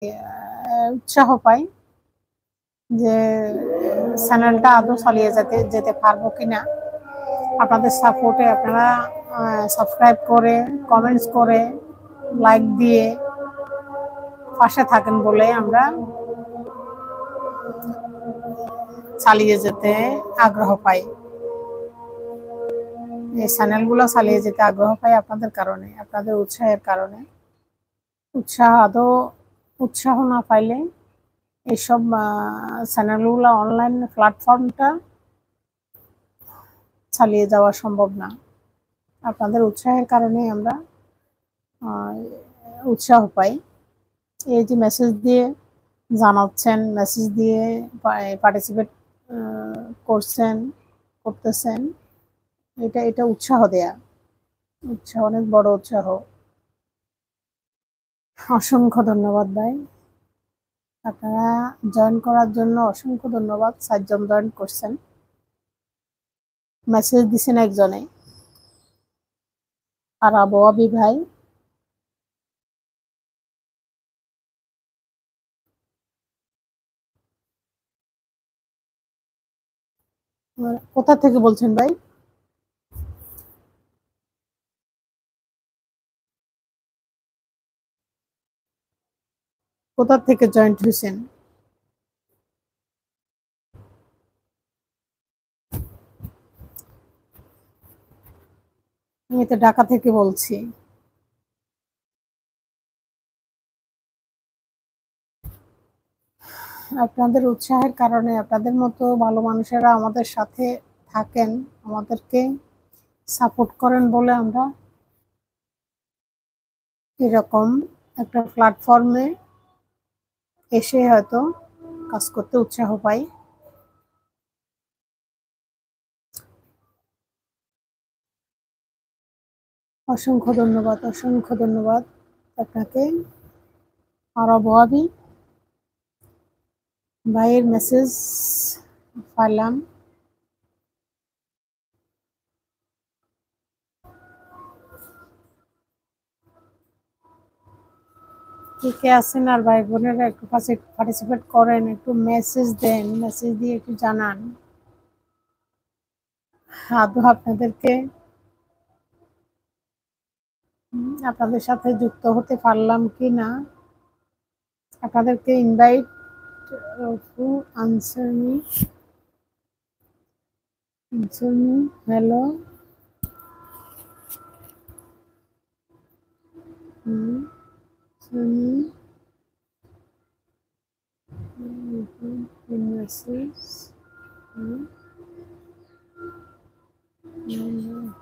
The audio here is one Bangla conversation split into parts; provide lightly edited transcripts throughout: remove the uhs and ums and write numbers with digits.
উৎসাহ পাই যে চ্যানেলটা আদৌ চালিয়ে যেতে পারবো কিনা। আপনাদের সাপোর্টে আপনারা সাবস্ক্রাইব করে, কমেন্টস করে, লাইক দিয়ে পাশে থাকেন বলে আমরা চালিয়ে যেতে আগ্রহ পাই। এই চ্যানেলগুলো চালিয়ে যেতে আগ্রহ পাই আপনাদের কারণে, আপনাদের উৎসাহের কারণে। উৎসাহ না পাইলে এইসব চ্যানেলগুলো, অনলাইন প্ল্যাটফর্মটা চালিয়ে যাওয়া সম্ভব না। আপনাদের উৎসাহের কারণে আমরা উৎসাহ পাই। এই যে মেসেজ দিয়ে জানাচ্ছেন, মেসেজ দিয়ে পার্টিসিপেট করতেছেন, এটা উৎসাহ দেয়া, উৎসাহ, অনেক বড় উৎসাহ। অসংখ্য ধন্যবাদ ভাই, আপনারা জয়েন করার জন্য অসংখ্য ধন্যবাদ। 4 জন জয়েন করছেন, মেসেজ দিছেন একজনে, আর আবহাওয়া ভাই কোথা থেকে বলছেন ভাই? কোথা থেকে জয়েন্ট হয়েছেন? আমি তো ঢাকা থেকে বলছি। আপনাদের উৎসাহের কারণে, আপনাদের মতো ভালো মানুষেরা আমাদের সাথে থাকেন, আমাদেরকে সাপোর্ট করেন বলে আমরা এরকম একটা প্ল্যাটফর্মে এসে হয়তো কাজ করতে উৎসাহ পাই। অসংখ্য ধন্যবাদ, অসংখ্য ধন্যবাদ আপনাকে। আর আবহাওয়া ভাইয়ের মেসেজ পাইলাম। কে আছেন আর ভাই বোনেরা একটু পার্টিসিপেট করেন, একটু মেসেজ দেন, মেসেজ দিয়ে একটু জানান আদৌ আপনাদের সাথে যুক্ত হতে পারলাম কি না। আপনাদেরকে invite to answer me, hello, message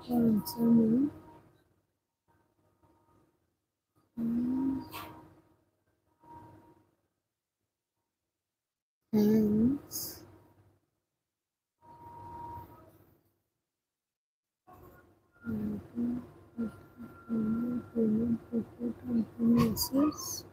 answer me. Thanks. Messages.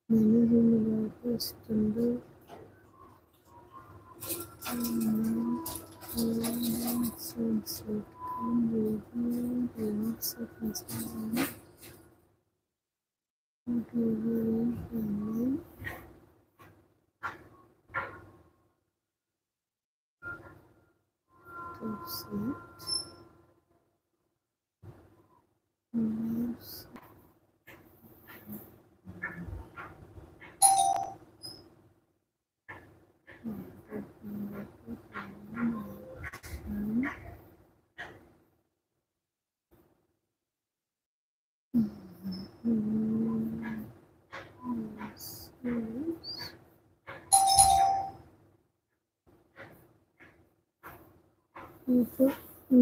Managing the standard.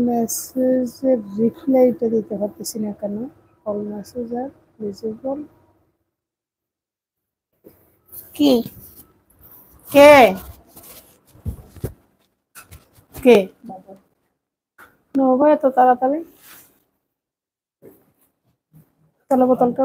মেসেজের রিপ্লাইটা দিতে পারতেছি না কেন? কল মেসেজ আর ভিজিবল। কে কে কে নৌবা এত তাড়াতাড়ি? তাহলে বোতলটা